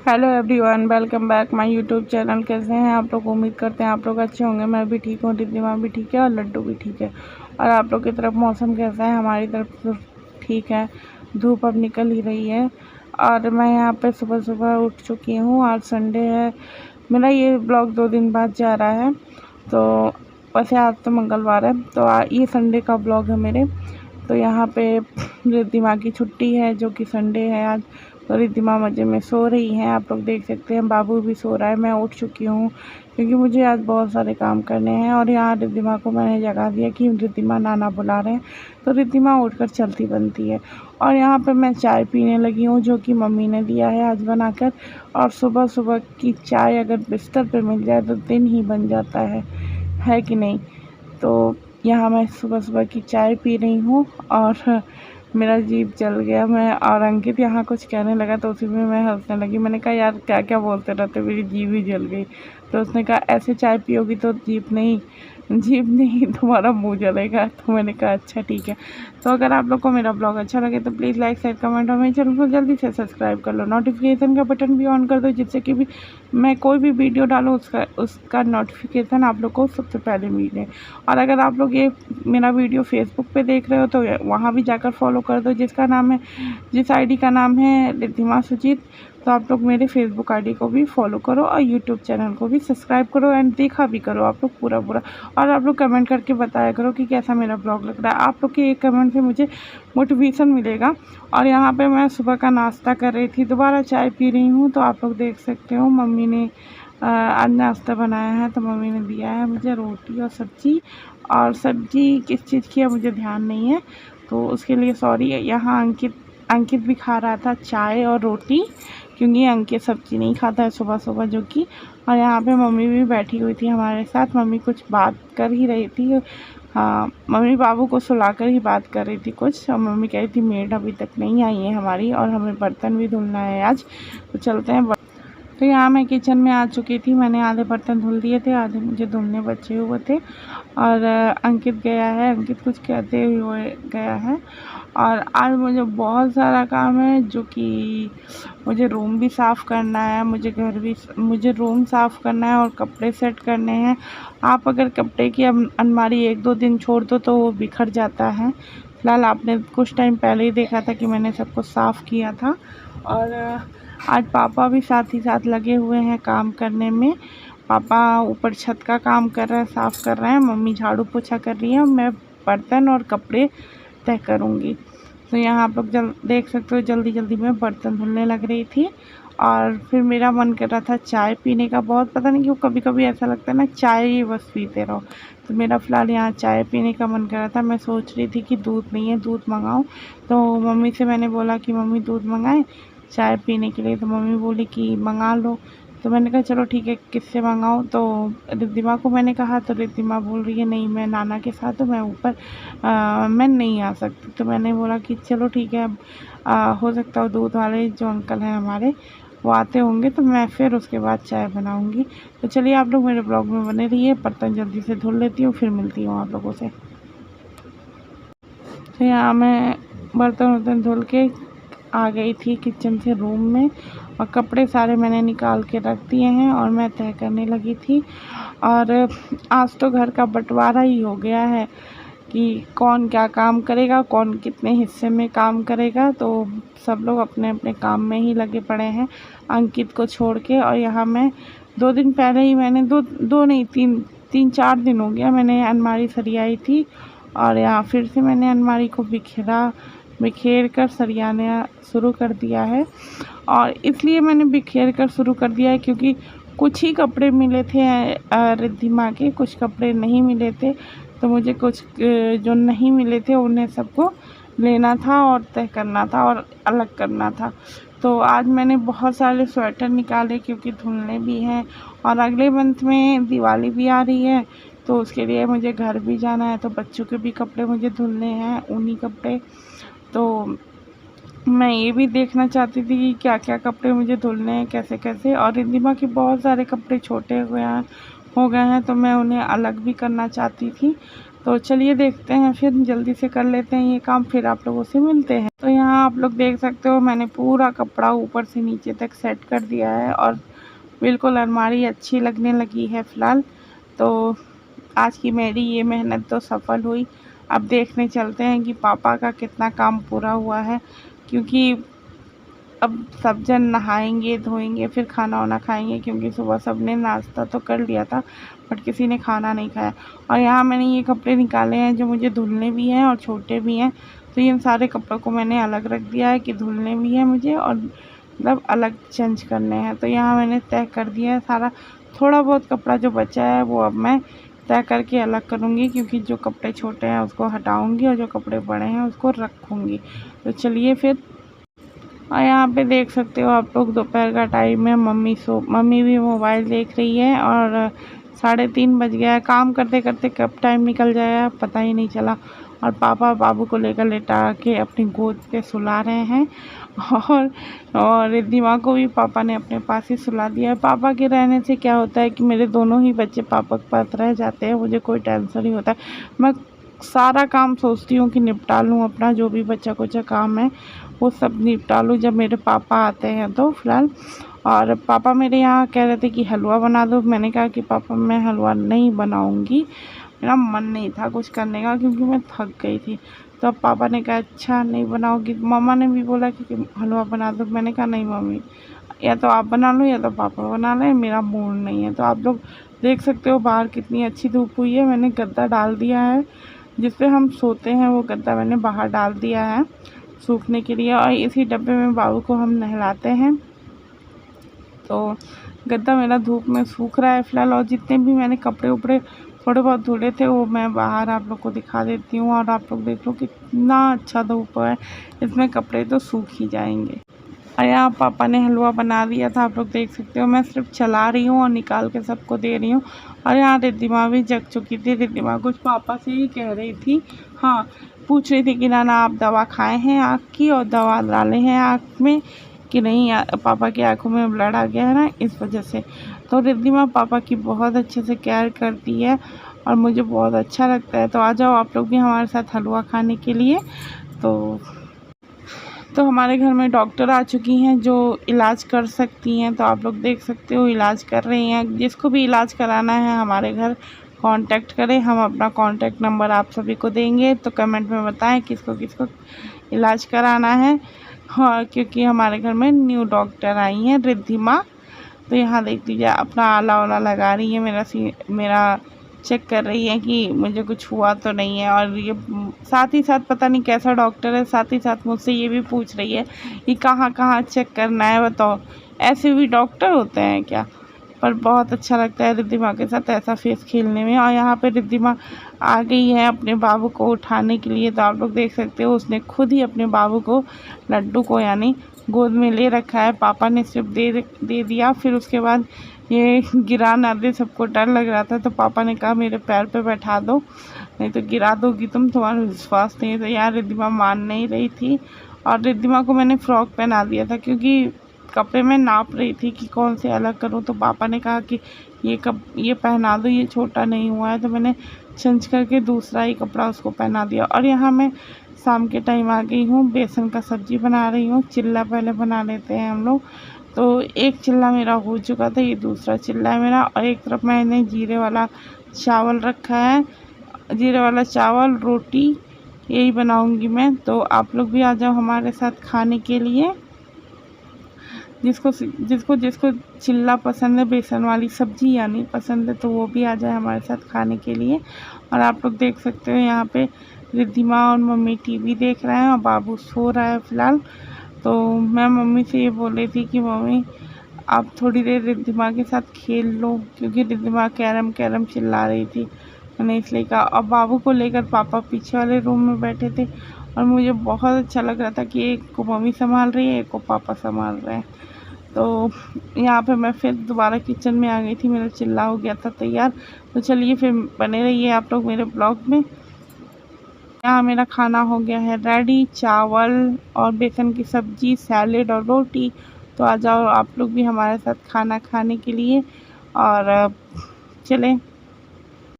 Hello everyone, welcome back my YouTube channel. कैसे हैं आप लोग? उम्मीद करते हैं आप लोग अच्छे होंगे। मैं भी ठीक हूँ, रिद्धिमा भी ठीक है और लड्डू भी ठीक है। और आप लोग की तरफ मौसम कैसा है? हमारी तरफ तो ठीक है, धूप अब निकल ही रही है। और मैं यहाँ पे सुबह सुबह उठ चुकी हूँ। आज संडे है। मेरा ये ब्लॉग 2 दिन बाद जा रहा है, तो वैसे आज तो मंगलवार है, तो ये संडे का ब्लॉग है मेरे। तो यहाँ पे रिद्धिमा की छुट्टी है, जो कि संडे है आज। तो रिद्धिमा मज़े में सो रही हैं, आप लोग देख सकते हैं। बाबू भी सो रहा है। मैं उठ चुकी हूँ क्योंकि मुझे आज बहुत सारे काम करने हैं। और यहाँ रिद्धिमा को मैंने जगा दिया कि रिद्धिमा नाना बुला रहे हैं, तो रिद्धिमा उठकर चलती बनती है। और यहाँ पे मैं चाय पीने लगी हूँ, जो कि मम्मी ने दिया है आज बनाकर। और सुबह सुबह की चाय अगर बिस्तर पे मिल जाए तो दिन ही बन जाता है कि नहीं? तो यहाँ मैं सुबह सुबह की चाय पी रही हूँ और मेरा जीभ जल गया। मैं और अंकित यहाँ कुछ कहने लगा, तो उसी में मैं हंसने लगी। मैंने कहा यार क्या क्या बोलते रहते, मेरी जीभ ही जल गई। तो उसने कहा ऐसे चाय पियोगी तो जीभ नहीं तुम्हारा मुंह जलेगा। तो मैंने कहा अच्छा ठीक है। तो अगर आप लोग को मेरा ब्लॉग अच्छा लगे तो प्लीज़ लाइक शेयर कमेंट और मेरे चैनल को जल्दी से सब्सक्राइब कर लो। नोटिफिकेशन का बटन भी ऑन कर दो, जिससे कि भी मैं कोई भी वीडियो डालूँ उसका नोटिफिकेशन आप लोग को सबसे पहले मिले। और अगर आप लोग ये मेरा वीडियो फेसबुक पे देख रहे हो तो वहाँ भी जाकर फॉलो कर दो, जिस आईडी का नाम है रिद्धिमा सुजीत। तो आप लोग मेरे फेसबुक आईडी को भी फॉलो करो और यूट्यूब चैनल को भी सब्सक्राइब करो एंड देखा भी करो आप लोग पूरा। और आप लोग कमेंट करके बताया करो कि कैसा मेरा ब्लॉग लग रहा है। आप लोग के एक कमेंट से मुझे मोटिवेशन मिलेगा। और यहाँ पे मैं सुबह का नाश्ता कर रही थी, दोबारा चाय पी रही हूँ। तो आप लोग देख सकते हो मम्मी ने आज नाश्ता बनाया है। तो मम्मी ने दिया है मुझे रोटी और सब्ज़ी। और सब्ज़ी किस चीज़ की है मुझे ध्यान नहीं है, तो उसके लिए सॉरी। यहाँ अंकित भी खा रहा था चाय और रोटी, क्योंकि अंकित सब्ज़ी नहीं खाता है सुबह सुबह, जो कि। और यहाँ पे मम्मी भी बैठी हुई थी हमारे साथ। मम्मी कुछ बात कर ही रही थी। हाँ, मम्मी बाबू को सुलाकर ही बात कर रही थी कुछ। और मम्मी कह रही थी मेड अभी तक नहीं आई है हमारी, और हमें बर्तन भी धुलना है आज, तो चलते हैं। तो यहाँ मैं किचन में आ चुकी थी। मैंने आधे बर्तन धुल दिए थे, आधे मुझे धुलने बचे हुए थे। और अंकित गया है, अंकित कुछ कहते हुए गया है। और आज मुझे बहुत सारा काम है, जो कि मुझे रूम भी साफ़ करना है, मुझे रूम साफ़ करना है और कपड़े सेट करने हैं। आप अगर कपड़े की अलमारी 1-2 दिन छोड़ दो तो वो बिखर जाता है। फ़िलहाल आपने कुछ टाइम पहले ही देखा था कि मैंने सब कुछ साफ़ किया था। और आज पापा भी साथ ही साथ लगे हुए हैं काम करने में। पापा ऊपर छत का काम कर रहे हैं, साफ़ कर रहे हैं। मम्मी झाड़ू पोछा कर रही है। मैं बर्तन और कपड़े तय करूँगी। तो यहाँ आप लोग देख सकते हो, जल्दी जल्दी मैं बर्तन धुलने लग रही थी। और फिर मेरा मन कर रहा था चाय पीने का बहुत। पता नहीं क्यों कभी कभी ऐसा लगता है ना, चाय ही बस पीते रहो। तो मेरा फ़िलहाल यहाँ चाय पीने का मन कर रहा था। मैं सोच रही थी कि दूध नहीं है, दूध मंगाऊँ। तो मम्मी से मैंने बोला कि मम्मी दूध मंगाएं चाय पीने के लिए। तो मम्मी बोली कि मंगा लो। तो मैंने कहा चलो ठीक है, किससे मंगाऊँ? तो रिद्धिमा को मैंने कहा। तो रिद्धिमा बोल रही है नहीं मैं नाना के साथ हूँ, मैं ऊपर मैं नहीं आ सकती। तो मैंने बोला कि चलो ठीक है, हो सकता है दूध वाले जो अंकल हैं हमारे वो आते होंगे, तो मैं फिर उसके बाद चाय बनाऊँगी। तो चलिए आप लोग मेरे ब्लॉग में बने रहिए। बर्तन जल्दी से धुल लेती हूँ, फिर मिलती हूँ आप लोगों से। तो यहाँ मैं बर्तन धुल के आ गई थी किचन से रूम में, और कपड़े सारे मैंने निकाल के रख दिए हैं और मैं तय करने लगी थी। और आज तो घर का बंटवारा ही हो गया है कि कौन क्या काम करेगा, कौन कितने हिस्से में काम करेगा। तो सब लोग अपने अपने काम में ही लगे पड़े हैं, अंकित को छोड़ के। और यहाँ मैं 2 दिन पहले ही मैंने दो नहीं 3-4 दिन हो गया मैंने अलमारी सरियाई थी। और यहाँ फिर से मैंने अलमारी को बिखेर कर सरियाना शुरू कर दिया है। और इसलिए मैंने बिखेर कर शुरू कर दिया है क्योंकि कुछ ही कपड़े मिले थे रिद्धिमा के, कुछ कपड़े नहीं मिले थे। तो मुझे कुछ जो नहीं मिले थे उन्हें सबको लेना था और तय करना था और अलग करना था। तो आज मैंने बहुत सारे स्वेटर निकाले, क्योंकि धुलने भी हैं। और अगले मंथ में दिवाली भी आ रही है, तो उसके लिए मुझे घर भी जाना है। तो बच्चों के भी कपड़े मुझे धुलने हैं, ऊनी कपड़े। तो मैं ये भी देखना चाहती थी कि क्या क्या कपड़े मुझे धुलने हैं, कैसे कैसे। और रिद्धिमा के बहुत सारे कपड़े छोटे हो गए हैं, तो मैं उन्हें अलग भी करना चाहती थी। तो चलिए देखते हैं, फिर जल्दी से कर लेते हैं ये काम, फिर आप लोगों से मिलते हैं। तो यहाँ आप लोग देख सकते हो मैंने पूरा कपड़ा ऊपर से नीचे तक सेट कर दिया है और बिल्कुल अलमारी अच्छी लगने लगी है फ़िलहाल। तो आज की मेरी ये मेहनत तो सफल हुई। अब देखने चलते हैं कि पापा का कितना काम पूरा हुआ है, क्योंकि अब सब जन नहाएंगे धोएंगे फिर खाना वाना खाएंगे, क्योंकि सुबह सब ने नाश्ता तो कर लिया था बट किसी ने खाना नहीं खाया। और यहाँ मैंने ये कपड़े निकाले हैं जो मुझे धुलने भी हैं और छोटे भी हैं, तो इन सारे कपड़ों को मैंने अलग रख दिया है कि धुलने भी है मुझे और मतलब अलग चेंज करने हैं। तो यहाँ मैंने तय कर दिया है सारा। थोड़ा बहुत कपड़ा जो बचा है वो अब मैं तय करके अलग करूँगी, क्योंकि जो कपड़े छोटे हैं उसको हटाऊँगी और जो कपड़े बड़े हैं उसको रखूँगी। तो चलिए फिर। और यहाँ पे देख सकते हो आप लोग दोपहर का टाइम है, मम्मी भी मोबाइल देख रही है और 3:30 बज गया है। काम करते करते कब टाइम निकल जाएगा पता ही नहीं चला। और पापा बाबू को लेकर लेटा के अपनी गोद पे सुला रहे हैं और रिद्धिमा को भी पापा ने अपने पास ही सुला दिया है। पापा के रहने से क्या होता है कि मेरे दोनों ही बच्चे पापा के पास रह जाते हैं, मुझे कोई टेंशन नहीं होता है। मैं सारा काम सोचती हूँ कि निपटा लूँ, अपना जो भी बच्चा कुचा काम है वो सब निपटा लूँ जब मेरे पापा आते हैं तो फ़िलहाल। और पापा मेरे यहाँ कह रहे थे कि हलवा बना दो। मैंने कहा कि पापा मैं हलवा नहीं बनाऊँगी, मेरा मन नहीं था कुछ करने का क्योंकि मैं थक गई थी। तो अब पापा ने कहा अच्छा नहीं बनाओगी। मम्मा ने भी बोला कि हलवा बना दो। मैंने कहा नहीं मम्मी, या तो आप बना लो या तो पापा बना लें, मेरा मूड नहीं है। तो आप लोग देख सकते हो बाहर कितनी अच्छी धूप हुई है। मैंने गद्दा डाल दिया है जिस पे हम सोते हैं, वो गद्दा मैंने बाहर डाल दिया है सूखने के लिए। और इसी डब्बे में बाबू को हम नहलाते हैं। तो गद्दा मेरा धूप में सूख रहा है फ़िलहाल। और जितने भी मैंने कपड़े उपड़े थोड़े बहुत धुले थे वो मैं बाहर आप लोग को दिखा देती हूँ। और आप लोग देख लो कितना अच्छा धूप है, इसमें कपड़े तो सूख ही जाएंगे। और यहाँ पापा ने हलवा बना दिया था, आप लोग देख सकते हो। मैं सिर्फ चला रही हूँ और निकाल के सबको दे रही हूँ। और यहाँ रिद्धिमा भी जग चुकी थी। रिद्धिमा कुछ पापा से ही कह रही थी, हाँ पूछ रही थी कि नाना आप दवा खाए हैं आँख की और दवा डाले हैं आँख में कि नहीं, पापा की आँखों में ब्लड आ गया है ना इस वजह से। तो रिद्धिमा पापा की बहुत अच्छे से केयर करती है और मुझे बहुत अच्छा लगता है। तो आ जाओ आप लोग भी हमारे साथ हलवा खाने के लिए। तो हमारे घर में डॉक्टर आ चुकी हैं जो इलाज कर सकती हैं। तो आप लोग देख सकते हो इलाज कर रही हैं। जिसको भी इलाज कराना है हमारे घर कांटेक्ट करें, हम अपना कांटेक्ट नंबर आप सभी को देंगे। तो कमेंट में बताएं किसको किसको इलाज कराना है। हाँ, क्योंकि हमारे घर में न्यू डॉक्टर आई हैं रिद्धिमा। तो यहाँ देख लीजिए अपना आला वाला लगा रही है, मेरा चेक कर रही है कि मुझे कुछ हुआ तो नहीं है। और ये साथ ही साथ पता नहीं कैसा डॉक्टर है, साथ ही साथ मुझसे ये भी पूछ रही है कि कहाँ कहाँ चेक करना है बताओ। ऐसे भी डॉक्टर होते हैं क्या? पर बहुत अच्छा लगता है रिद्धिमा के साथ ऐसा फेस खेलने में। और यहाँ पे रिद्धिमा आ गई है अपने बाबू को उठाने के लिए। तो आप लोग देख सकते हो उसने खुद ही अपने बाबू को, लड्डू को यानी, गोद में ले रखा है। पापा ने सिर्फ दे दिया। फिर उसके बाद ये गिरा ना दे, सबको डर लग रहा था। तो पापा ने कहा मेरे पैर पे बैठा दो, नहीं तो गिरा दोगी तुम, तुम्हारा विश्वास नहीं है। तो यार रिद्धिमा मान नहीं रही थी। और रिद्धिमा को मैंने फ़्रॉक पहना दिया था क्योंकि कपड़े में नाप रही थी कि कौन से अलग करूं। तो पापा ने कहा कि ये पहना दो, ये छोटा नहीं हुआ है। तो मैंने चेंज करके दूसरा ही कपड़ा उसको पहना दिया। और यहाँ मैं शाम के टाइम आ गई हूँ, बेसन का सब्ज़ी बना रही हूँ। चिल्ला पहले बना लेते हैं हम लोग। तो एक चिल्ला मेरा हो चुका था, ये दूसरा चिल्ला है मेरा। और एक तरफ मैंने जीरे वाला चावल रखा है, जीरे वाला चावल रोटी यही बनाऊंगी मैं। तो आप लोग भी आ जाओ हमारे साथ खाने के लिए। जिसको जिसको जिसको चिल्ला पसंद है, बेसन वाली सब्ज़ी यानी पसंद है, तो वो भी आ जाए हमारे साथ खाने के लिए। और आप लोग देख सकते हो यहाँ पे रिद्धिमा और मम्मी टीवी देख रहे हैं और बाबू सो रहा है फ़िलहाल। तो मैं मम्मी से ये बोल रही थी कि मम्मी आप थोड़ी देर रिद्धिमा के साथ खेल लो, क्योंकि रिद्धिमा कैरम चिल्ला रही थी। मैंने इसलिए कहा। और बाबू को लेकर पापा पीछे वाले रूम में बैठे थे और मुझे बहुत अच्छा लग रहा था कि एक को मम्मी संभाल रही है, एक को पापा संभाल रहे हैं। तो यहाँ पे मैं फिर दोबारा किचन में आ गई थी, मेरा चिल्ला हो गया था तैयार। तो चलिए फिर बने रहिए आप लोग मेरे ब्लॉग में। यहाँ मेरा खाना हो गया है रेडी, चावल और बेसन की सब्ज़ी, सैलेड और रोटी। तो आ जाओ आप लोग भी हमारे साथ खाना खाने के लिए। और चलें।